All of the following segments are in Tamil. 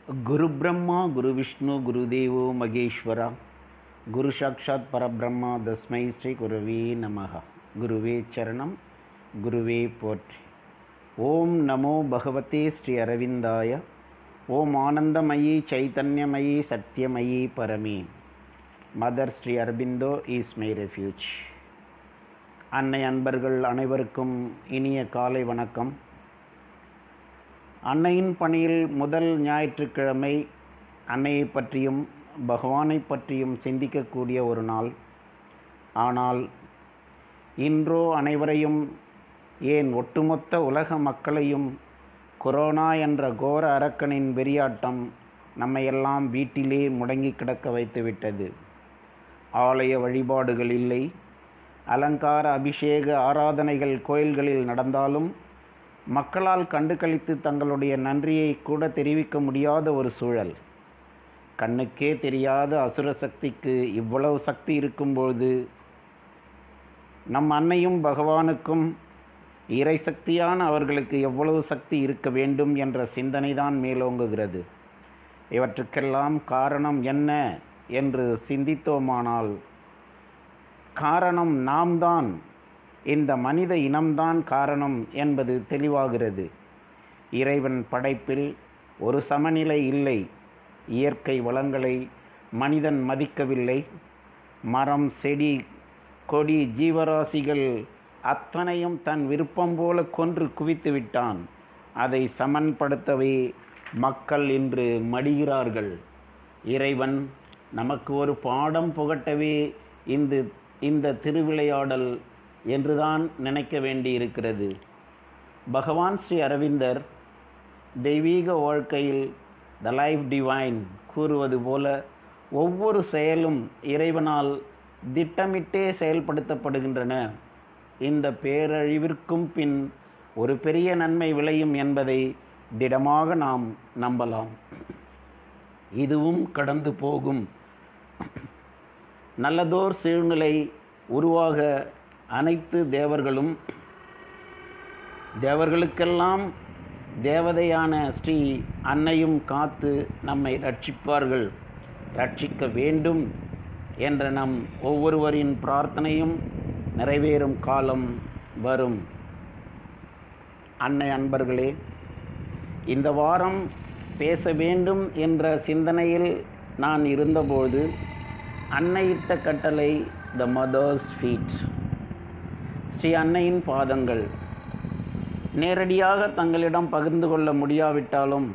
गुरु ब्रह्मा गुरु विष्णु गुरुदेवो महेश्वरा गुरु साक्षात् परब्रह्मा तस्मै श्री गुरुवे नमः. गुरुवे चरणम गुरुवे पोற்றி. ओम नमो भगवते श्री अरविंदाय. ओम आनंदमयी चैतन्यमयी सत्यमयी परमे. Mother Sri Aurobindo is my refuge. அன்னை அன்பர்கள் அனைவருக்கும் இனிய காலை வணக்கம். அன்னையின் பணியில் முதல் ஞாயிற்றுக்கிழமை அன்னையை பற்றியும் பகவானை பற்றியும் சிந்திக்கக்கூடிய ஒரு நாள். ஆனால் இன்றோ அனைவரையும், ஏன் ஒட்டுமொத்த உலக மக்களையும் கொரோனா என்ற கோர அரக்கனின் வெறியாட்டம் நம்மையெல்லாம் வீட்டிலே முடங்கி கிடக்க வைத்துவிட்டது. ஆலய வழிபாடுகள் இல்லை, அலங்கார அபிஷேக ஆராதனைகள் கோயில்களில் நடந்தாலும் மக்களால் கண்டு கழித்து தங்களுடைய நன்றியை கூட தெரிவிக்க முடியாத ஒரு சூழல். கண்ணுக்கே தெரியாத அசுர சக்திக்கு இவ்வளவு சக்தி இருக்கும்போது நம் அன்னையும் பகவானுக்கும் இறை சக்தியான அவர்களுக்கு எவ்வளவு சக்தி இருக்க வேண்டும் என்ற சிந்தனைதான் மேலோங்குகிறது. இவற்றுக்கெல்லாம் காரணம் என்ன என்று சிந்தித்தோமானால், காரணம் நாம் தான், இந்த மனித இனம்தான் காரணம் என்பது தெளிவாகிறது. இறைவன் படைப்பில் ஒரு சமநிலை இல்லை. இயற்கை வளங்களை மனிதன் மதிக்கவில்லை. மரம், செடி, கொடி, ஜீவராசிகள் அத்தனையும் தன் விருப்பம் போல கொன்று குவித்து விட்டான். அதை சமன்படுத்தவே மக்கள் இன்று மடிகிறார்கள். இறைவன் நமக்கு ஒரு பாடம் புகட்டவே இந்த திருவிளையாடல் என்றுதான் நினைக்க வேண்டியிருக்கிறது. பகவான் ஸ்ரீ அரவிந்தர் தெய்வீக வாழ்க்கையில் த லைஃப் டிவைன் கூறுவது போல, ஒவ்வொரு செயலும் இறைவனால் திட்டமிட்டே செயல்படுத்தப்படுகின்றன. இந்த பேரழிவிற்கும் பின் ஒரு பெரிய நன்மை விளையும் என்பதை திடமாக நாம் நம்பலாம். இதுவும் கடந்து போகும். நல்லதோர் சூழ்நிலை உருவாக அனைத்து தேவர்களுக்கெல்லாம் தேவதையான ஸ்ரீ அன்னையும் காத்து நம்மை ரட்சிப்பார்கள், ரட்சிக்க வேண்டும் என்ற நம் ஒவ்வொருவரின் பிரார்த்தனையும் நிறைவேறும் காலம் வரும். அன்னை அன்பர்களே, இந்த வாரம் பேச வேண்டும் என்ற சிந்தனையில் நான் இருந்தபோது அன்னையிட்ட கட்டளை த மதர்ஸ் ஃபீட், ஸ்ரீ அன்னையின் பாதங்கள். நேரடியாக தங்களிடம் பகிர்ந்து கொள்ள முடியாவிட்டாலும்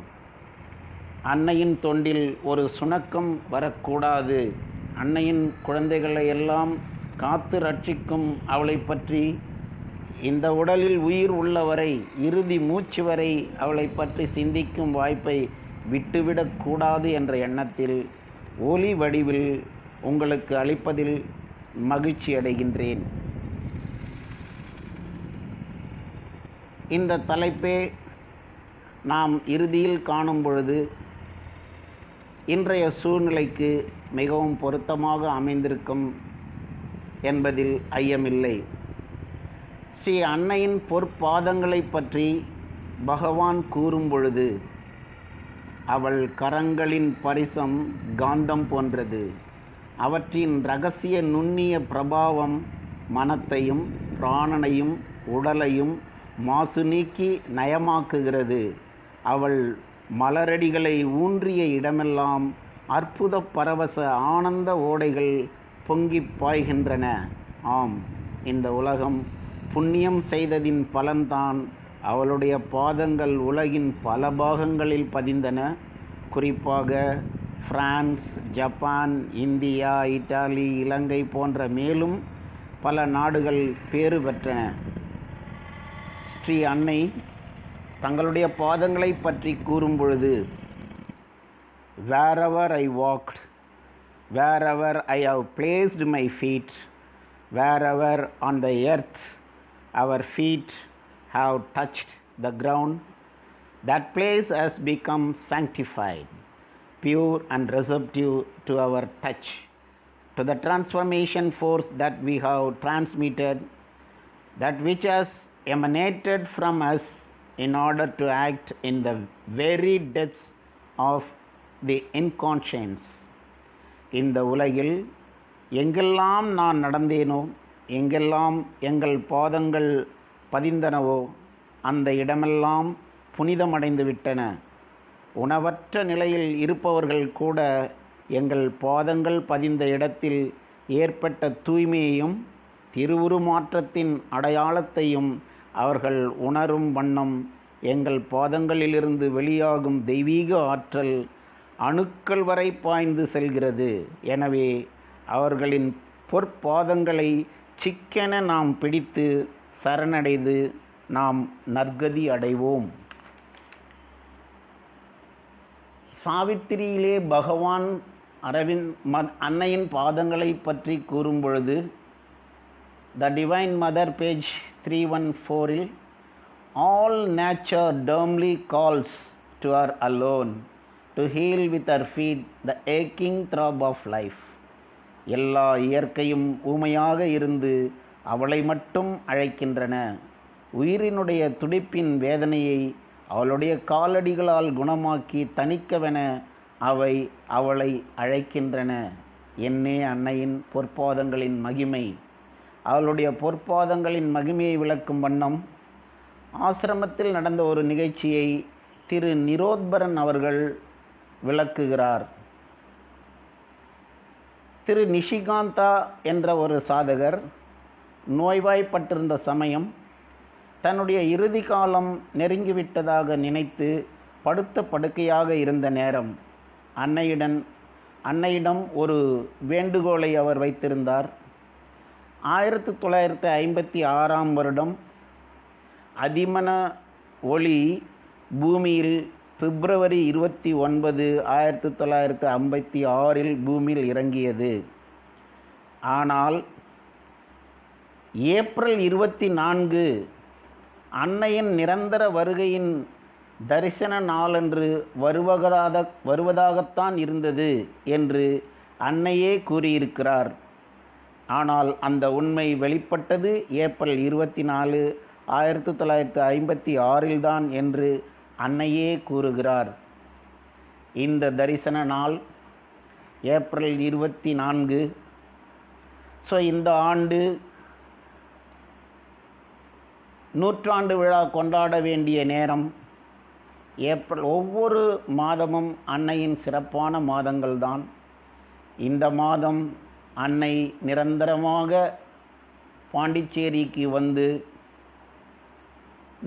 அன்னையின் தொண்டில் ஒரு சுணக்கம் வரக்கூடாது. அன்னையின் குழந்தைகளை எல்லாம் காத்து ரட்சிக்கும் அவளை பற்றி, இந்த உடலில் உயிர் உள்ளவரை, இறுதி மூச்சு வரை அவளை பற்றி சிந்திக்கும் வாய்ப்பை விட்டுவிடக்கூடாது என்ற எண்ணத்தில் ஒலி வடிவில் உங்களுக்கு அளிப்பதில் மகிழ்ச்சி அடைகின்றேன். இந்த தலைப்பே நாம் இறுதியில் காணும் பொழுது இன்றைய சூழ்நிலைக்கு மிகவும் பொருத்தமாக அமைந்திருக்கும் என்பதில் ஐயமில்லை. ஸ்ரீ அன்னையின் பொற்பாதங்களை பற்றி பகவான் கூறும் பொழுது, அவள் கரங்களின் பரிசம் காந்தம் போன்றது. அவற்றின் இரகசிய நுண்ணிய பிரபாவம் மனத்தையும் பிராணனையும் உடலையும் மாசு நீக்கி நயமாக்குகிறது. அவள் மலரடிகளை ஊன்றிய இடமெல்லாம் அற்புத பரவச ஆனந்த ஓடைகள் பொங்கி பாய்கின்றன. ஆம், இந்த உலகம் புண்ணியம் செய்ததின் பலன்தான் அவளுடைய பாதங்கள் உலகின் பல பாகங்களில் பதிந்தன. குறிப்பாக பிரான்ஸ், ஜப்பான், இந்தியா, இத்தாலி, இலங்கை போன்ற மேலும் பல நாடுகள் பேறு பெற்றன. ஸ்ரீ அன்னை தங்களுடைய பாதங்களை பற்றி கூறும் பொழுது, wherever I walked, wherever I have placed my feet, wherever on the earth our feet have touched the ground, that place has become sanctified, pure and receptive to our touch, to the transformation force that we have transmitted, that which has emanated from us in order to act in the very depths of the inconscience. இந்த உலகில் எங்கெல்லாம் நான் நடந்தேனோ, எங்கெல்லாம் எங்கள் பாதங்கள் பதிந்தனவோ, அந்த இடமெல்லாம் புனிதமடைந்து விட்டன. உணவற்ற நிலையில் இருப்பவர்கள் கூட எங்கள் பாதங்கள் பதிந்த இடத்தில் ஏற்பட்ட தூய்மையையும் திருவுருமாற்றத்தின் அடையாளத்தையும் அவர்கள் உணரும் வண்ணம் எங்கள் பாதங்களிலிருந்து வெளியாகும் தெய்வீக ஆற்றல் அணுக்கள் வரை பாய்ந்து செல்கிறது. எனவே அவர்களின் பொற்பாதங்களை சிக்கென நாம் பிடித்து சரணடைந்து நாம் நற்கதி அடைவோம். சாவித்திரியிலே பகவான் அன்னையின் பாதங்களை பற்றி கூறும் பொழுது, த டிவைன் மதர் பேஜ் 314இல், all nature dumbly calls to her alone to heal with her feet the aching throb of life. எல்லா இயற்கையும் ஊமையாக இருந்து அவளை மட்டும் அழைக்கின்றன. உயிரினுடைய துடிப்பின் வேதனையை அவளுடைய காலடிகளால் குணமாக்கி தணிக்கவென அவை அவளை அழைக்கின்றன. என்னே அன்னையின் பொற்பாதங்களின் மகிமை. அவளுடைய பொற்பாதங்களின் மகிமையை விளக்கும் வண்ணம் ஆசிரமத்தில் நடந்த ஒரு நிகழ்ச்சியை திரு நிரோத்பரன் அவர்கள் விளக்குகிறார். திரு நிஷிகாந்தா என்ற ஒரு சாதகர் நோய்வாய்ப்பட்டிருந்த சமயம் தன்னுடைய இறுதி காலம் நெருங்கிவிட்டதாக நினைத்து படுத்த படுக்கையாக இருந்த நேரம் அன்னையிடம் ஒரு வேண்டுகோளை அவர் வைத்திருந்தார். 1956 வருடம் அதிமன ஒளி பூமியில் பிப்ரவரி 29, 1956 பூமியில் இறங்கியது. ஆனால் ஏப்ரல் 24 அன்னையின் நிரந்தர வருகையின் தரிசன நாளன்று வருவதாகத்தான் இருந்தது என்று அன்னையே கூறியிருக்கிறார். ஆனால் அந்த உண்மை வெளிப்பட்டது ஏப்ரல் 24, 1956 தான் என்று அன்னையே கூறுகிறார். இந்த தரிசன நாள் ஏப்ரல் 24. இந்த ஆண்டு நூற்றாண்டு விழா கொண்டாட வேண்டிய நேரம். ஒவ்வொரு மாதமும் அன்னையின் சிறப்பான மாதங்கள்தான். இந்த மாதம் அன்னை நிரந்தரமாக பாண்டிச்சேரிக்கு வந்து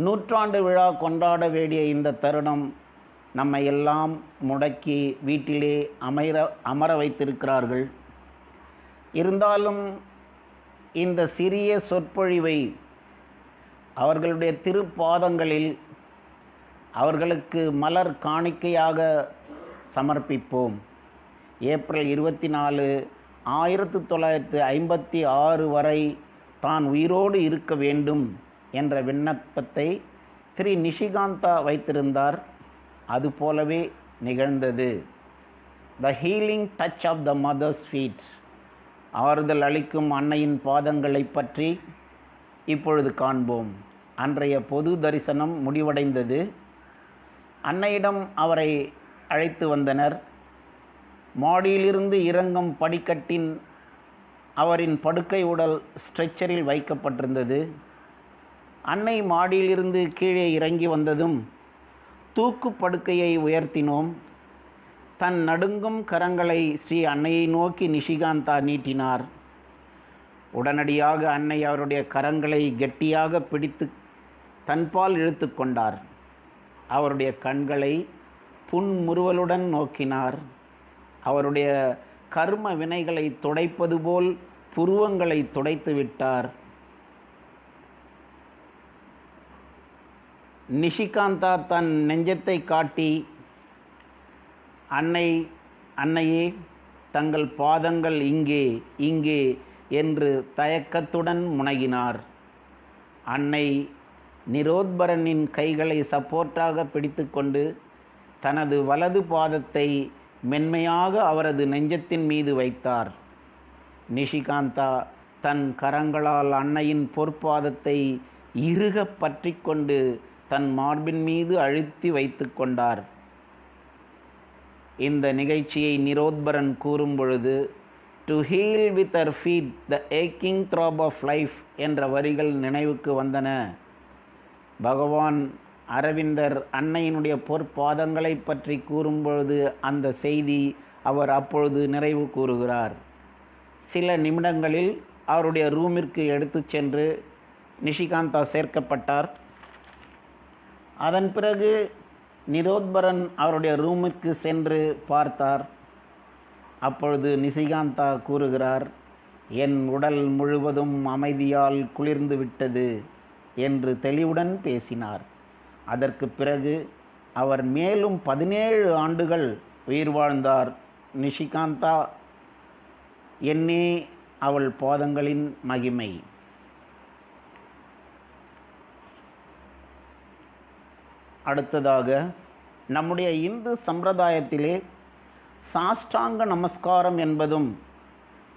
நூற்றாண்டு விழா கொண்டாட வேண்டிய இந்த தருணம் நம்மை எல்லாம் முடக்கி வீட்டிலே அமர வைத்திருக்கிறார்கள். இருந்தாலும் இந்த சிறிய சொற்பொழிவை அவர்களுடைய திருப்பாதங்களில் அவர்களுக்கு மலர் காணிக்கையாக சமர்ப்பிப்போம். ஏப்ரல் 24, 1956 வரை தான் உயிரோடு இருக்க வேண்டும் என்ற விண்ணப்பத்தை திரு நிஷிகாந்தா வைத்திருந்தார். அதுபோலவே நிகழ்ந்தது. The healing touch of the mother's feet, ஆறுதல் அளிக்கும் அன்னையின் பாதங்களை பற்றி இப்பொழுது காண்போம். அன்றைய பொது தரிசனம் முடிவடைந்தது. அன்னையிடம் அவரை அழைத்து வந்தனர். மாடியிலிருந்து இறங்கும் படிக்கட்டின் அவரின் படுக்கை உடல் ஸ்ட்ரெச்சரில் வைக்கப்பட்டிருந்தது. அன்னை மாடியிலிருந்து கீழே இறங்கி வந்ததும் தூக்கு படுக்கையை உயர்த்தினோம். தன் நடுங்கும் கரங்களை ஸ்ரீ அன்னையை நோக்கி நிஷிகாந்தா நீட்டினார். உடனடியாக அன்னை அவருடைய கரங்களை கெட்டியாக பிடித்து தன்பால் இழுத்து கொண்டார். அவருடைய கண்களை புன்முறுவலுடன் நோக்கினார். அவருடைய கர்ம வினைகளை துடைப்பது போல் புருவங்களை துடைத்து விட்டார். நிஷிகாந்தா தன் நெஞ்சத்தை காட்டி, அன்னையே தங்கள் பாதங்கள் இங்கே இங்கே என்று தயக்கத்துடன் முனகினார். அன்னை நிரோத்பரனின் கைகளை சப்போர்ட்டாக பிடித்துக்கொண்டு தனது வலது பாதத்தை மென்மையாக அவரது நெஞ்சத்தின் மீது வைத்தார். நிஷிகாந்தா தன் கரங்களால் அன்னையின் பொற்பாதத்தை இறுக பற்றி கொண்டு தன் மார்பின் மீது அழுத்தி வைத்து கொண்டார். இந்த நிகழ்ச்சியை நிரோத்பரன் கூறும் பொழுது, to heal with her feet the aching throb of life என்ற வரிகள் நினைவுக்கு வந்தன. பகவான் அரவிந்தர் அன்னையினுடைய பொற்பாதங்களை பற்றி கூறும்பொழுது அந்த செய்தி அவர் அப்பொழுது நிறைவு கூறுகிறார். சில நிமிடங்களில் அவருடைய ரூமிற்கு எடுத்து சென்று நிஷிகாந்தா சேர்க்கப்பட்டார். அதன் பிறகு நிரோத்பரன் அவருடைய ரூமுக்கு சென்று பார்த்தார். அப்பொழுது நிஷிகாந்தா கூறுகிறார், என் உடல் முழுவதும் அமைதியால் குளிர்ந்து விட்டது என்று தெளிவுடன் பேசினார். அதற்கு பிறகு அவர் மேலும் 17 ஆண்டுகள் உயிர் வாழ்ந்தார். நிஷிகாந்தா என்னே அவள் பாதங்களின் மகிமை. அடுத்ததாக, நம்முடைய இந்து சம்பிரதாயத்திலே சாஷ்டாங்க நமஸ்காரம் என்பதும்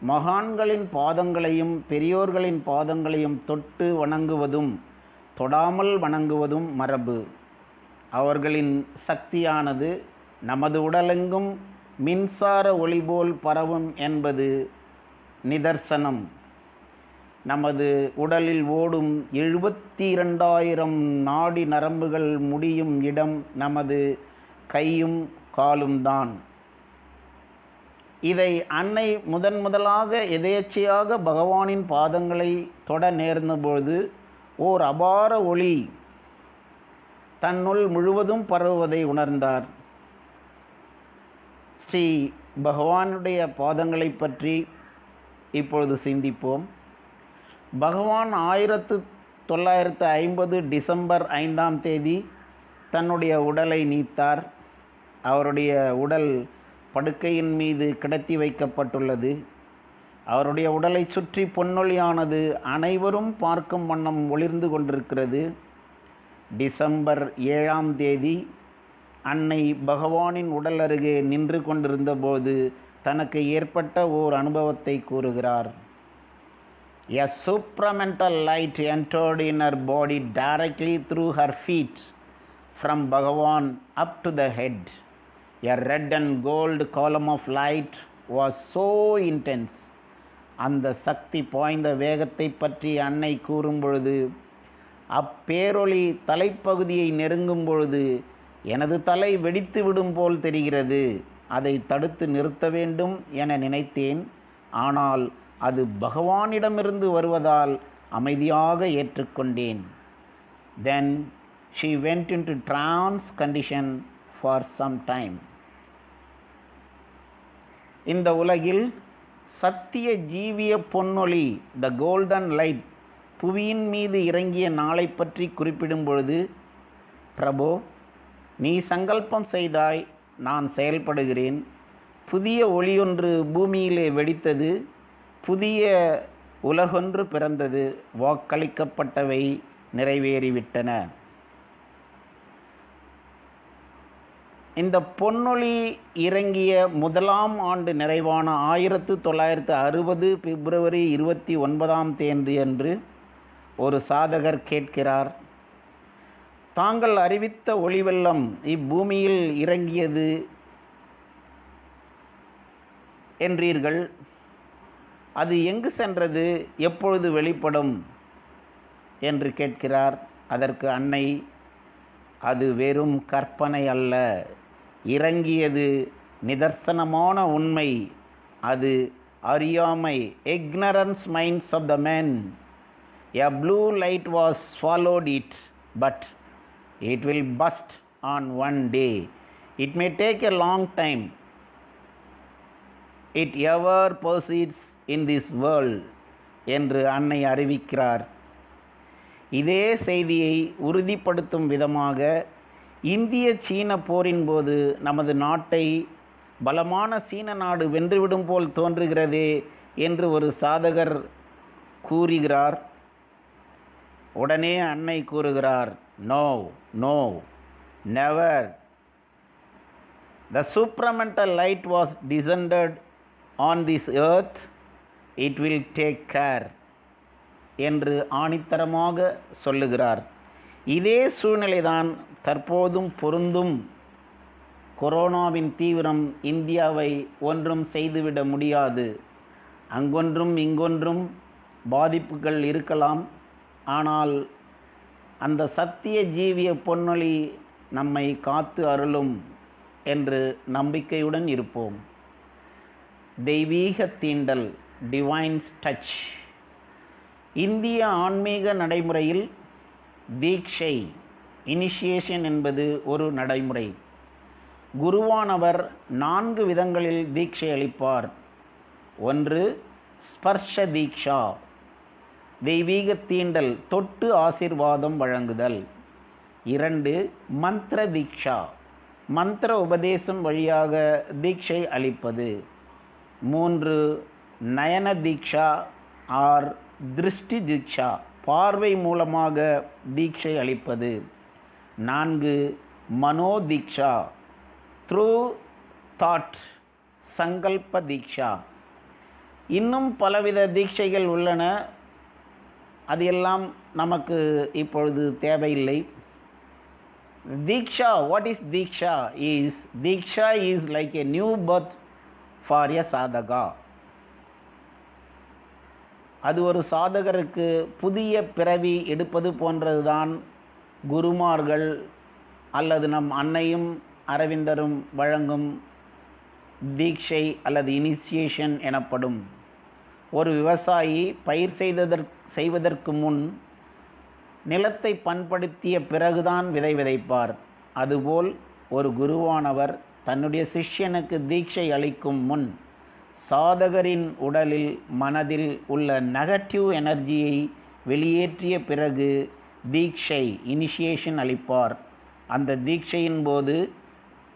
மகான்களின் பாதங்களையும் பெரியோர்களின் பாதங்களையும் தொட்டு வணங்குவதும் தொடாமல் வணங்குவதும் மரபு. அவர்களின் சக்தியானது நமது உடலெங்கும் மின்சார ஒளி போல் பரவும் என்பது நிதர்சனம். நமது உடலில் ஓடும் 72,000 நாடி நரம்புகள் முடியும் இடம் நமது கையும் காலும் தான். இதை அன்னை முதலாக எதேச்சையாக பகவானின் பாதங்களை தொட நேர்ந்தபோது ஓர் அபார ஒளி தன்னுள் முழுவதும் பரவுவதை உணர்ந்தார். ஸ்ரீ பகவானுடைய பாதங்களை பற்றி இப்பொழுது சிந்திப்போம். பகவான் 1950 டிசம்பர் 5ஆம் தேதி தன்னுடைய உடலை நீத்தார். அவருடைய உடல் படுக்கையின் மீது கிடத்தி வைக்கப்பட்டுள்ளது. அவருடைய உடலை சுற்றி பொன்னொழியானது அனைவரும் பார்க்கும் வண்ணம் ஒளிர்ந்து கொண்டிருக்கிறது. டிசம்பர் 7ஆம் தேதி அன்னை பகவானின் உடல் அருகே நின்று கொண்டிருந்த போது தனக்கு ஏற்பட்ட ஓர் அனுபவத்தை கூறுகிறார். A supramental light entered in her body directly through her feet from Bhagavan up to the head. A red and gold column of light was so intense. அந்த சக்தி பாய்ந்த வேகத்தை பற்றி அன்னை கூறும் பொழுது, அப்பேரொளி தலைப்பகுதியை நெருங்கும் பொழுது எனது தலை வெடித்து விடும் போல் தெரிகிறது. அதை தடுத்து நிறுத்த வேண்டும் என நினைத்தேன். ஆனால் அது பகவானிடமிருந்து வருவதால் அமைதியாக ஏற்றுக்கொண்டேன். Then she went into trance condition for some time. இந்த உலகில் சத்திய ஜீவிய பொன்னொளி, த கோல்டன் லைட், புவியின் மீது இறங்கிய நாளை பற்றி குறிப்பிடும் பொழுது, பிரபு, நீ சங்கல்பம் செய்தாய், நான் செயல்படுகிறேன். புதிய ஒளியொன்று பூமியிலே வெடித்தது, புதிய உலகொன்று பிறந்தது, வாக்களிக்கப்பட்டவை நிறைவேறிவிட்டன. இந்த பொன்னொளி இறங்கிய 1ஆம் ஆண்டு நிறைவான 1960 பிப்ரவரி 29ஆம் தேதி அன்று ஒரு சாதகர் கேட்கிறார், தாங்கள் அறிவித்த ஒளிவெள்ளம் இப்பூமியில் இறங்கியது என்றீர்கள். அது எங்கு சென்றது, எப்பொழுது வெளிப்படும் என்று கேட்கிறார். அதற்கு அன்னை, அது வெறும் கற்பனை அல்ல, இறங்கியது நிதர்சனமான உண்மை. அது அறியாமை, ignorance minds of the men. A blue light was swallowed it, but it will burst on one day. It may take a long time. It ever persists in this world என்று அன்னை அறிவிக்கிறார். இதே செய்தியை உறுதிப்படுத்தும் விதமாக இந்திய சீன போரின் போது நமது நாட்டை பலமான சீன நாடு வென்றுவிடும் போல் தோன்றுகிறதே என்று ஒரு சாதகர் கூறுகிறார். உடனே அன்னை கூறுகிறார், no no never. The supramental light was descended on this earth. It will take care என்று ஆணித்தரமாக சொல்லுகிறார். இதே சூழ்நிலைதான் தற்போதும் பொருந்தும் கொரோனாவின் தீவிரம் இந்தியாவை ஒன்றும் செய்துவிட முடியாது. அங்கொன்றும் இங்கொன்றும் பாதிப்புகள் இருக்கலாம். ஆனால் அந்த சத்திய ஜீவிய பொன்னொழி நம்மை காத்து அருளும் என்று நம்பிக்கையுடன் இருப்போம். தெய்வீக தீண்டல், டிவைன் டச். இந்திய ஆன்மீக நடைமுறையில் தீட்சை, இனிஷியேஷன் என்பது ஒரு நடைமுறை. குருவானவர் 4 விதங்களில் தீட்சை அளிப்பார். 1. ஸ்பர்ஷ தீக்ஷா, தெய்வீக தீண்டல், தொட்டு ஆசீர்வாதம் வழங்குதல். 2. மந்திர தீக்ஷா, மந்திர உபதேசம் வழியாக தீட்சை அளிப்பது. 3. நயன தீக்ஷா ஆர் திருஷ்டி தீக்ஷா, பார்வை மூலமாக தீட்சை அளிப்பது. 4. மனோ தீக்ஷா, த்ரூ தாட், சங்கல்ப தீக்ஷா. இன்னும் பலவித தீட்சைகள் உள்ளன. அது எல்லாம் நமக்கு இப்பொழுது தேவையில்லை. Diksha, what is diksha? Diksha is like a new birth for a sadhaka. அது ஒரு சாதகருக்கு புதிய பிறவி எடுப்பது போன்றதுதான் குருமார்கள் அல்லது நம் அன்னையும் அரவிந்தரும் வழங்கும் தீட்சை அல்லது இனிஷியேஷன் எனப்படும். ஒரு விவசாயி பயிர் செய்வதற்கு முன் நிலத்தை பண்படுத்திய பிறகுதான் விதை விதைப்பார். அதுபோல் ஒரு குருவானவர் தன்னுடைய சிஷ்யனுக்கு தீட்சை அளிக்கும் முன் சாதகரின் உடலில் மனதில் உள்ள நெகட்டிவ் எனர்ஜியை வெளியேற்றிய பிறகு தீட்சை, இனிஷியேஷன் அளிப்பார். அந்த தீட்சையின் போது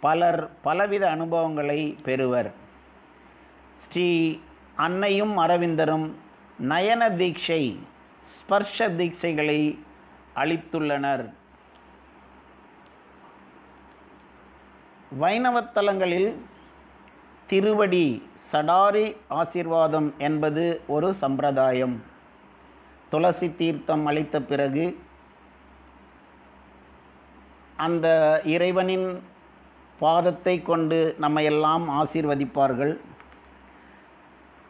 பலர் பலவித அனுபவங்களை பெறுவர். ஸ்ரீ அன்னையும் அரவிந்தரும் நயன தீட்சை, ஸ்பர்ஷ தீட்சைகளை அளித்துள்ளனர். வைணவத்தலங்களில் திருவடி சடாரி ஆசீர்வாதம் என்பது ஒரு சம்பிரதாயம். துளசி தீர்த்தம் அளித்த பிறகு அந்த இறைவனின் பாதத்தை கொண்டு நம்மையெல்லாம் ஆசீர்வதிப்பார்கள்.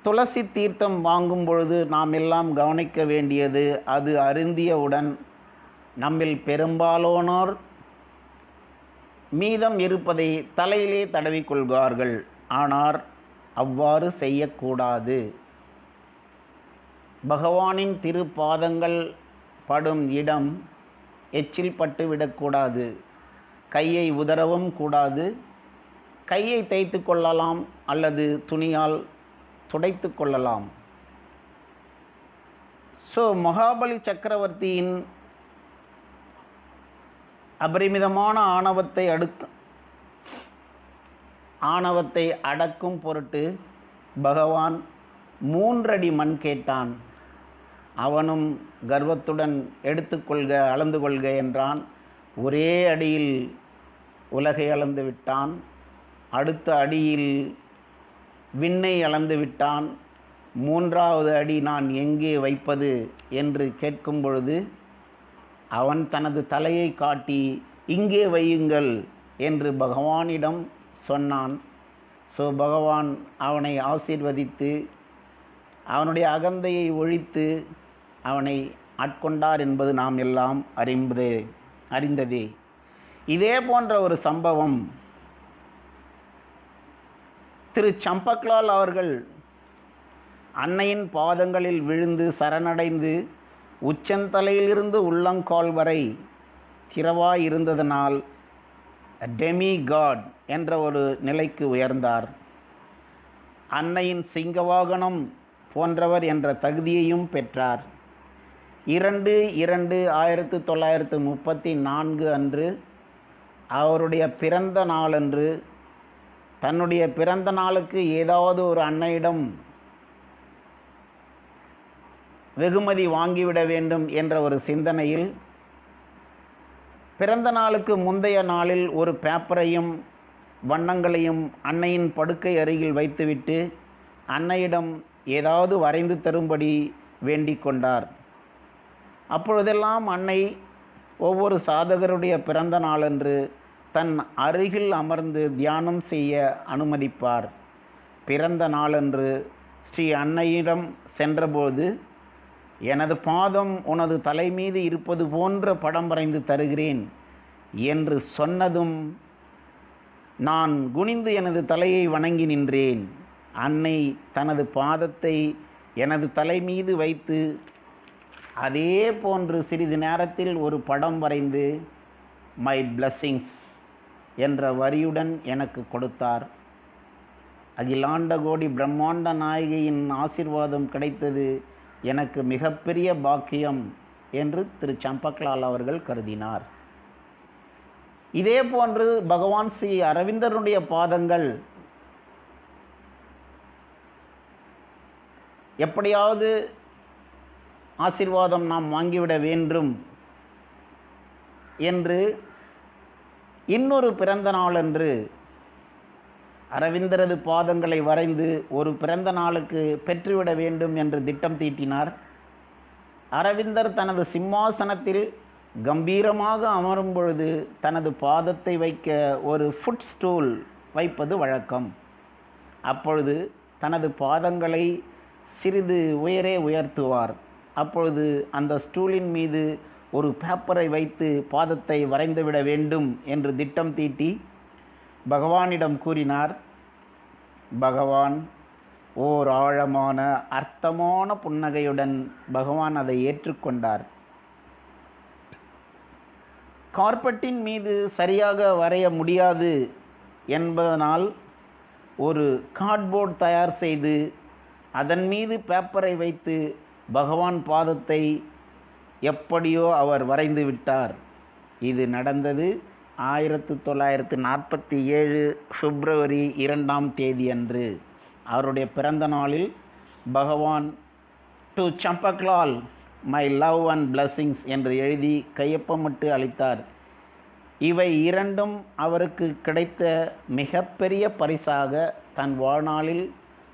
துளசி தீர்த்தம் வாங்கும் பொழுது நாம் எல்லாம் கவனிக்க வேண்டியது, அது அருந்தியவுடன் நம்மில் பெரும்பாலானோர் மீதம் இருப்பதை தலையிலே தடவிக்கொள்வார்கள். ஆனால் அவ்வாறு செய்யக்கூடாது. பகவானின் திருப்பாதங்கள் படும் இடம் எச்சில் பட்டுவிடக்கூடாது. கையை உதறவும் கூடாது. கையை தேய்த்து கொள்ளலாம் அல்லது துணியால் துடைத்து கொள்ளலாம். மகாபலி சக்கரவர்த்தியின் அபரிமிதமான ஆணவத்தை அடக்கும் பொருட்டு பகவான் 3 அடி மண் கேட்டான். அவனும் கர்வத்துடன் எடுத்துக்கொள்க, அளந்து கொள்க என்றான். ஒரே அடியில் உலகை அளந்து விட்டான். அடுத்த அடியில் விண்ணை அளந்து விட்டான். 3வது அடி நான் எங்கே வைப்பது என்று கேட்கும் பொழுது அவன் தனது தலையை காட்டி இங்கே வையுங்கள் என்று பகவானிடம் சொன்னான். பகவான் அவனை ஆசீர்வதித்து அவனுடைய அகந்தையை ஒழித்து அவனை ஆட்கொண்டார் என்பது நாம் எல்லாம் அறிந்ததே. இதே போன்ற ஒரு சம்பவம் திரு சம்பக்லால் அவர்கள் அன்னையின் பாதங்களில் விழுந்து சரணடைந்து உச்சந்தலையிலிருந்து உள்ளங்கால் வரை திறவாய் இருந்ததனால் டெமி காட் என்ற ஒரு நிலைக்கு உயர்ந்தார். அன்னையின் சிங்கவாகனம் போன்றவர் என்ற தகுதியையும் பெற்றார். 2/2/1934 அன்று அவருடைய பிறந்த நாளன்று தன்னுடைய பிறந்த நாளுக்கு ஏதாவது ஒரு அன்னையிடம் வெகுமதி வாங்கிவிட வேண்டும் என்ற ஒரு சிந்தனையில் பிறந்த நாளுக்கு முந்தைய நாளில் ஒரு பேப்பரையும் வண்ணங்களையும் அன்னையின் படுக்கை அருகில் வைத்துவிட்டு அன்னையிடம் ஏதாவது வரைந்து தரும்படி வேண்டிக் கொண்டார். அப்பொழுதெல்லாம் அன்னை ஒவ்வொரு சாதகருடைய பிறந்த நாளன்று தன் அருகில் அமர்ந்து தியானம் செய்ய அனுமதிப்பார். பிறந்த நாளன்று ஸ்ரீ அன்னையிடம் சென்றபோது, எனது பாதம் உனது தலை மீது இருப்பது போன்ற படம் வரைந்து தருகிறேன் என்று சொன்னதும் நான் குனிந்து எனது தலையை வணங்கி நின்றேன். அன்னை தனது பாதத்தை எனது தலை மீது வைத்து அதே போன்று சிறிது நேரத்தில் ஒரு படம் வரைந்து மை பிளஸ்ஸிங்ஸ் என்ற வரியுடன் எனக்கு கொடுத்தார். அகிலாண்ட கோடி பிரம்மாண்ட நாயகியின் ஆசீர்வாதம் கிடைத்தது எனக்கு மிகப்பெரிய பாக்கியம் என்று திரு சம்பக்லால் அவர்கள் கருதினார். இதே போன்று பகவான் ஸ்ரீ அரவிந்தருடைய பாதங்கள் எப்படியாவது ஆசீர்வாதம் நாம் வாங்கிவிட வேண்டும் என்று இன்னொரு பிறந்த நாளன்று அரவிந்தரது பாதங்களை வரைந்து ஒரு பிறந்த நாளுக்கு பெற்றுவிட வேண்டும் என்று திட்டம் தீட்டினார். அரவிந்தர் தனது சிம்மாசனத்தில் கம்பீரமாக அமரும் பொழுது தனது பாதத்தை வைக்க ஒரு ஃபுட் ஸ்டூல் வைப்பது வழக்கம். அப்பொழுது தனது பாதங்களை சிறிது உயரே உயர்த்துவார். அப்பொழுது அந்த ஸ்டூலின் மீது ஒரு பேப்பரை வைத்து பாதத்தை வரைந்துவிட வேண்டும் என்று திட்டம் தீட்டி பகவானிடம் கூறினார். பகவான் ஓர் ஆழமான அர்த்தமான புன்னகையுடன் பகவான் அதை ஏற்றுக்கொண்டார். கார்பெட்டின் மீது சரியாக வரைய முடியாது என்பதனால் ஒரு கார்ட்போர்ட் தயார் செய்து அதன் மீது பேப்பரை வைத்து பகவான் பாதத்தை எப்படியோ அவர் வரைந்து விட்டார். இது நடந்தது 1947 பிப்ரவரி 2 அன்று. அவருடைய பிறந்த நாளில் Bhagavan to Champaklal my love and blessings என்று எழுதி கையொப்பமிட்டு அளித்தார். இவை இரண்டும் அவருக்கு கிடைத்த மிகப்பெரிய பரிசாக தன் வாழ்நாளில்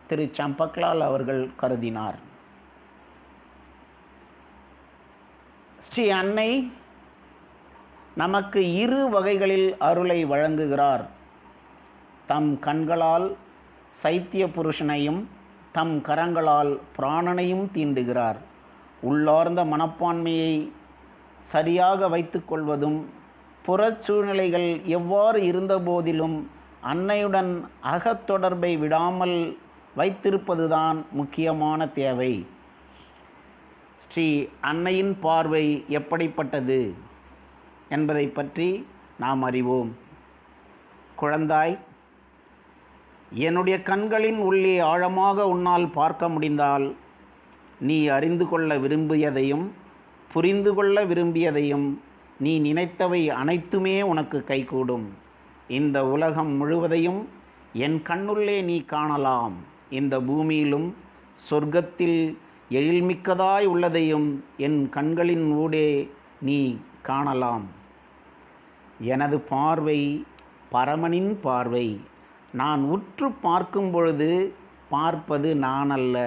திரு சம்பக்லால் அவர்கள் கருதினார். ஸ்ரீ அன்னை நமக்கு இரு வகைகளில் அருளை வழங்குகிறார். தம் கண்களால் சைத்திய புருஷனையும் தம் கரங்களால் பிராணனையும் தீண்டுகிறார். உள்ளார்ந்த மனப்பான்மையை சரியாக வைத்து கொள்வதும் புறச் சூழ்நிலைகள் எவ்வாறு இருந்தபோதிலும் அன்னையுடன் அகத்தொடர்பை விடாமல் வைத்திருப்பதுதான் முக்கியமான தேவை. ஸ்ரீ அன்னையின் பார்வை எப்படிப்பட்டது என்பதை பற்றி நாம் அறிவோம். குழந்தாய், என்னுடைய கண்களின் உள்ளே ஆழமாக உன்னால் பார்க்க முடிந்தால் நீ அறிந்து கொள்ள விரும்பியதையும் புரிந்து கொள்ள விரும்பியதையும் நீ நினைத்தவை அனைத்துமே உனக்கு கைகூடும். இந்த உலகம் முழுவதையும் என் கண்ணுள்ளே நீ காணலாம். இந்த பூமியிலும் சொர்க்கத்தில் எழில்மிக்கதாய் உள்ளதையும் என் கண்களின் ஊடே நீ காணலாம். எனது பார்வை பரமனின் பார்வை. நான் உற்று பார்க்கும் பொழுது பார்ப்பது நான் அல்ல,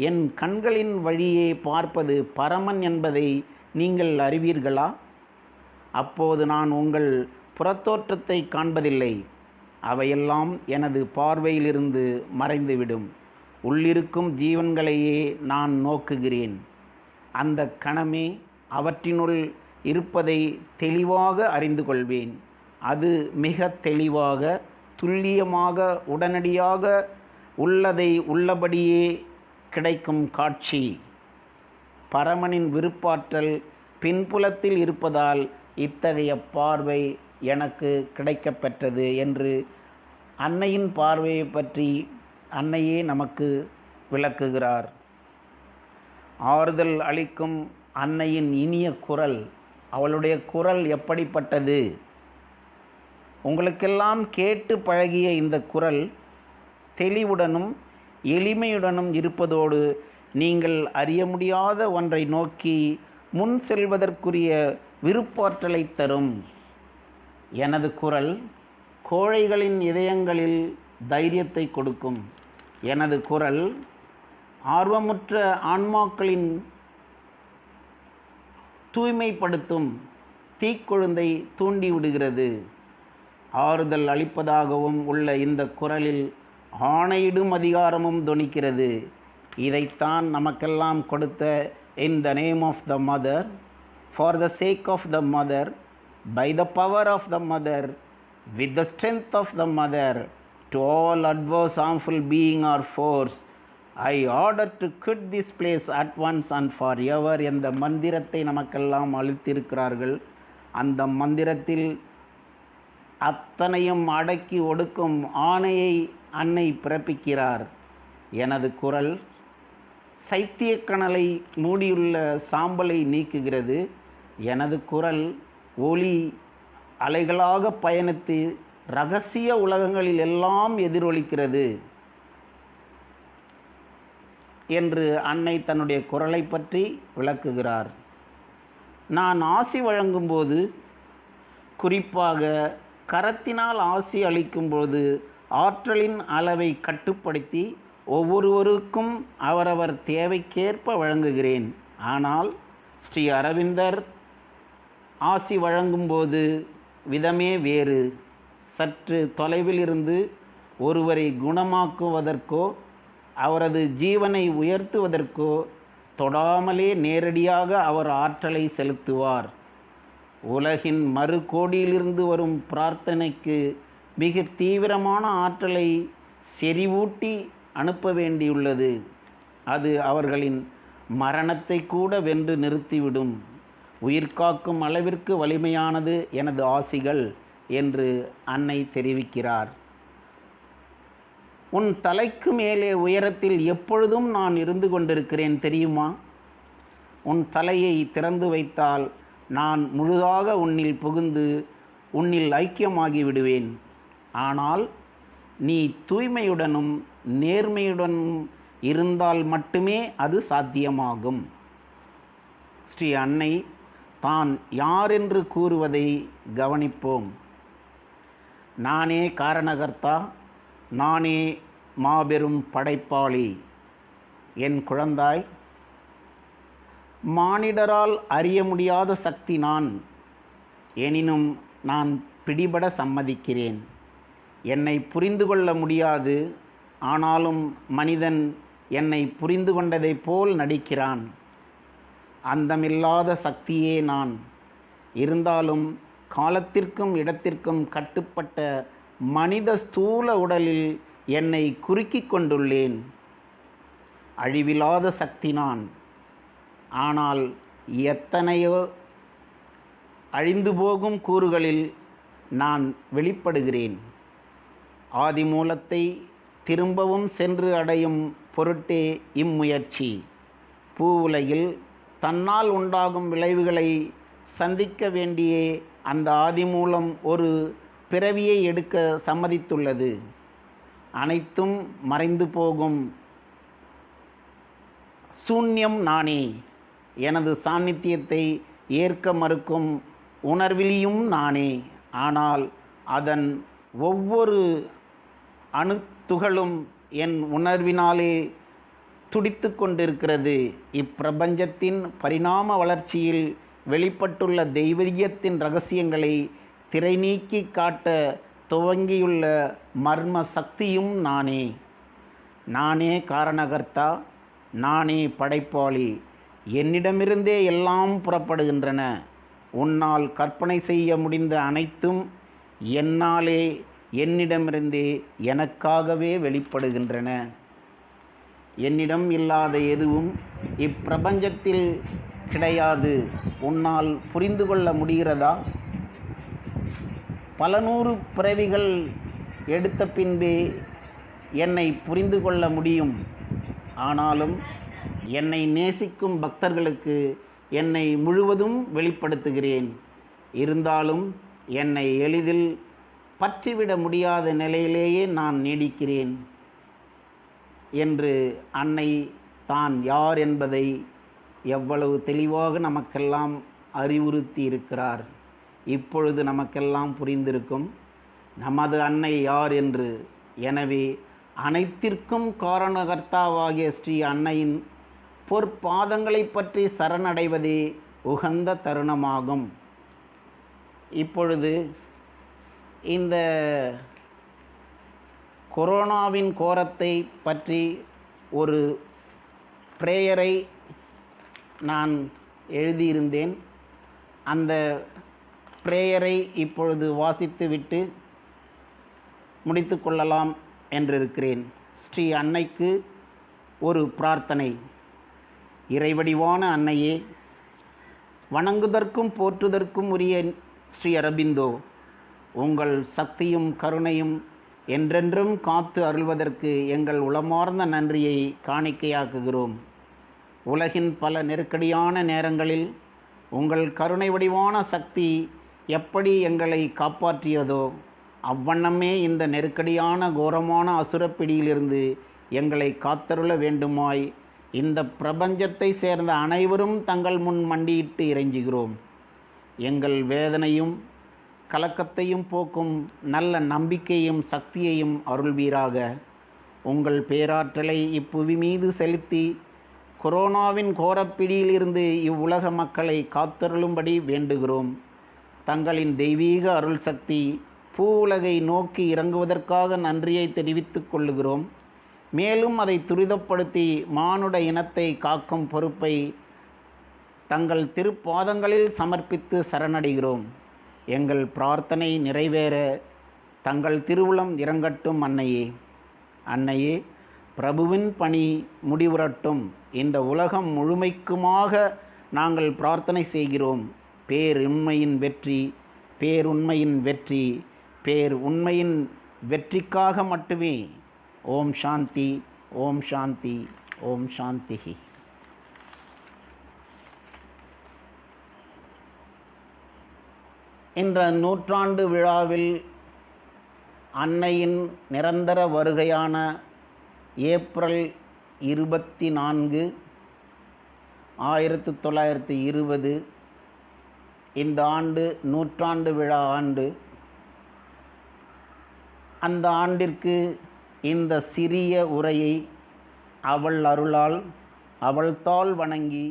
என் கண்களின் வழியே பார்ப்பது பரமன் என்பதை நீங்கள் அறிவீர்களா? அப்போது நான் உங்கள் புறத்தோற்றத்தை காண்பதில்லை. அவையெல்லாம் எனது பார்வையிலிருந்து மறைந்துவிடும். உள்ளிருக்கும் ஜீவன்களையே நான் நோக்குகிறேன். அந்த கணமே அவற்றினுள் இருப்பதை தெளிவாக அறிந்து கொள்வேன். அது மிக தெளிவாக, துல்லியமாக, உடனடியாக உள்ளதை உள்ளபடியே கிடைக்கும் காட்சி. பரமனின் விருப்பாற்றல் பின்புலத்தில் இருப்பதால் இத்தகைய பார்வை எனக்கு கிடைக்கப்பெற்றது என்று அன்னையின் பார்வையை பற்றி அன்னையே நமக்கு விளக்குகிறார். ஆறுதல் அளிக்கும் அன்னையின் இனிய குரல். அவளுடைய குரல் எப்படிப்பட்டது? உங்களுக்கெல்லாம் கேட்டு பழகிய இந்த குரல் தெளிவுடனும் எளிமையுடனும் இருப்பதோடு நீங்கள் அறிய முடியாத ஒன்றை நோக்கி முன் செல்வதற்குரிய விருப்பாற்றலை தரும். எனது குரல் கோழைகளின் இதயங்களில் தைரியத்தை கொடுக்கும். எனது குரல் ஆர்வமுற்ற ஆன்மாக்களின் தூய்மைப்படுத்தும் தீக்கொழுந்தை தூண்டி விடுகிறது. ஆறுதல் அளிப்பதாகவும் உள்ள இந்த குரலில் ஆணையிடும் அதிகாரமும் தொனிக்கிறது. இதைத்தான் நமக்கெல்லாம் கொடுத்த in the name of the Mother, for the sake of the Mother, by the power of the Mother, with the strength of the mother, to all adverse harmful being or force, I order to quit this place at once and forever என்ற மந்திரத்தை நமக்கெல்லாம் அளித்திருக்கிறார்கள். அந்த மந்திரத்தில் அத்தனையும் அடக்கி ஒடுக்கும் ஆணையை அன்னை பிறப்பிக்கிறார். எனது குரல் சைத்தியக்கணலை மூடியுள்ள சாம்பலை நீக்குகிறது. எனது குரல் ஒளி அலைகளாக பயணித்து இரகசிய உலகங்களில் எல்லாம் எதிரொலிக்கிறது என்று அன்னை தன்னுடைய குரலை பற்றி விளக்குகிறார். நான் ஆசி வழங்கும்போது, குறிப்பாக கரத்தினால் ஆசி அளிக்கும்போது, ஆற்றலின் அளவை கட்டுப்படுத்தி ஒவ்வொருவருக்கும் அவரவர் தேவைக்கேற்ப வழங்குகிறேன். ஆனால் ஸ்ரீ அரவிந்தர் ஆசி வழங்கும்போது விதமே வேறு. சற்று தொலைவில் இருந்து ஒருவரை குணமாக்குவதற்கோ அவரது ஜீவனை உயர்த்துவதற்கோ தொடாமலே நேரடியாக அவர் ஆற்றலை செலுத்துவார். உலகின் மறு கோடியிலிருந்து வரும் பிரார்த்தனைக்கு மிக தீவிரமான ஆற்றலை செறிவூட்டி அனுப்ப வேண்டியுள்ளது. அது அவர்களின் மரணத்தை கூட வென்று நிறுத்திவிடும். உயிர்காக்கும் அளவிற்கு வலிமையானது எனது ஆசிகள் என்று அன்னை தெரிவிக்கிறார். உன் தலைக்கு மேலே உயரத்தில் எப்பொழுதும் நான் இருந்து கொண்டிருக்கிறேன் தெரியுமா? உன் தலையை திறந்து வைத்தால் நான் முழுதாக உன்னில் புகுந்து உன்னில் ஐக்கியமாகி விடுவேன். ஆனால் நீ தூய்மையுடனும் நேர்மையுடனும் இருந்தால் மட்டுமே அது சாத்தியமாகும். ஸ்ரீ அன்னை தான் யார் என்று கூறுவதை கவனிப்போம். நானே காரணகர்த்தா, நானே மாபெரும் படைப்பாளி. என் குழந்தாய், மானிடரால் அறிய முடியாத சக்தி நான். எனினும் நான் பிடிபட சம்மதிக்கிறேன். என்னை புரிந்து கொள்ள முடியாது. ஆனாலும் மனிதன் என்னை புரிந்து கொண்டதைப் போல் நடிக்கிறான். அந்தமில்லாத சக்தியே நான். இருந்தாலும் காலத்திற்கும் இடத்திற்கும் கட்டுப்பட்ட மனித ஸ்தூல உடலில் என்னை குறுக்கிக் கொண்டுள்ளேன். அழிவில்லாத சக்தி நான். ஆனால் எத்தனையோ அழிந்து போகும் கூறுகளில் நான் வெளிப்படுகிறேன். ஆதி மூலத்தை திரும்பவும் சென்று அடையும் பொருட்டே இம்முயற்சி. பூவுலகில் தன்னால் உண்டாகும் விளைவுகளை சந்திக்க வேண்டிய அந்த ஆதிமூலம் ஒரு பிறவியை எடுக்க சம்மதித்துள்ளது. அனைத்தும் மறைந்து போகும் சூன்யம் நானே. எனது சாநித்தியத்தை ஏற்க மறுக்கும் உணர்விலியும் நானே. ஆனால் அதன் ஒவ்வொரு அணுத்துகளும் என் உணர்வினாலே துடித்து கொண்டிருக்கிறது. இப்பிரபஞ்சத்தின் பரிணாம வளர்ச்சியில் வெளிப்பட்டுள்ள தெய்வீகத்தின் இரகசியங்களை திரை நீக்கி காட்ட துவங்கியுள்ள மர்ம சக்தியும் நானே. நானே காரணகர்த்தா, நானே படைப்பாளி. என்னிடமிருந்தே எல்லாம் புறப்படுகின்றன. உன்னால் கற்பனை செய்ய முடிந்த அனைத்தும் என்னாலே, என்னிடமிருந்தே எனக்காகவே வெளிப்படுகின்றன. என்னிடம் இல்லாத எதுவும் இப்பிரபஞ்சத்தில் கிடையாது. உன்னால் புரிந்து கொள்ள முடிகிறதா? பல நூறு பிறவிகள் எடுத்த பின்பே என்னை புரிந்து கொள்ள முடியும். ஆனாலும் என்னை நேசிக்கும் பக்தர்களுக்கு என்னை முழுவதும் வெளிப்படுத்துகிறேன். இருந்தாலும் என்னை எளிதில் பற்றிவிட முடியாத நிலையிலேயே நான் நீடிக்கிறேன் என்று அன்னை தான் யார் என்பதை எவ்வளவு தெளிவாக நமக்கெல்லாம் அறிவுறுத்தி இருக்கிறார். இப்பொழுது நமக்கெல்லாம் புரிந்திருக்கும் நமது அன்னை யார் என்று. எனவே அனைத்திற்கும் காரணகர்த்தாவாகிய ஸ்ரீ அன்னையின் பொற்பாதங்களை பற்றி சரணடைவதே உகந்த தருணமாகும். இப்பொழுது இந்த கொரோனாவின் கோரத்தை பற்றி ஒரு பிரேயரை நான் எழுதியிருந்தேன். அந்த பிரேயரை இப்பொழுது வாசித்துவிட்டு முடித்து கொள்ளலாம் என்றிருக்கிறேன். ஸ்ரீ அன்னைக்கு ஒரு பிரார்த்தனை. இறைவடிவான அன்னையே, வணங்குதற்கும் போற்றுதற்கும் உரிய ஸ்ரீ அரபிந்தோ, உங்கள் சக்தியும் கருணையும் என்றென்றும் காத்து அருள்வதற்கு எங்கள் உளமார்ந்த நன்றியை காணிக்கையாக்குகிறோம். உலகின் பல நெருக்கடியான நேரங்களில் உங்கள் கருணை வடிவான சக்தி எப்படி எங்களை காப்பாற்றியதோ அவ்வண்ணமே இந்த நெருக்கடியான கோரமான அசுரப்பிடியிலிருந்து எங்களை காத்தருள வேண்டுமாய் இந்த பிரபஞ்சத்தை சேர்ந்த அனைவரும் தங்கள் முன் மண்டியிட்டு இறைஞ்சுகிறோம். எங்கள் வேதனையும் கலக்கத்தையும் போக்கும் நல்ல நம்பிக்கையும் சக்தியையும் அருள்வீராக. உங்கள் பேராற்றலை இப்புவி மீது செலுத்தி கொரோனாவின் கோரப்பிடியிலிருந்து இவ்வுலக மக்களை காத்தருளும்படி வேண்டுகிறோம். தங்களின் தெய்வீக அருள் சக்தி பூ உலகை நோக்கி இறங்குவதற்காக நன்றியை தெரிவித்துக் கொள்ளுகிறோம். மேலும் அதை துரிதப்படுத்தி மானுட இனத்தை காக்கும் பொறுப்பை தங்கள் திருப்பாதங்களில் சமர்ப்பித்து சரணடைகிறோம். எங்கள் பிரார்த்தனை நிறைவேற தங்கள் திருவுளம் இறங்கட்டும் அன்னையே. அன்னையே, பிரபுவின் பணி முடிவுறட்டும். இந்த உலகம் முழுமைக்குமாக நாங்கள் பிரார்த்தனை செய்கிறோம். பேருண்மையின் வெற்றி, பேருண்மையின் வெற்றி, பேருண்மையின் வெற்றிக்காக மட்டுமே. ஓம் சாந்தி, ஓம் சாந்தி, ஓம் சாந்தி. இந்த நூற்றாண்டு விழாவில் அன்னையின் நிரந்தர வருகையான ஏப்ரல் 24, 1920 இந்த ஆண்டு நூற்றாண்டு விழா ஆண்டு. அந்த ஆண்டிற்கு இந்த சிறிய உரையை அவள் அருளால் அவள் தாள் வணங்கி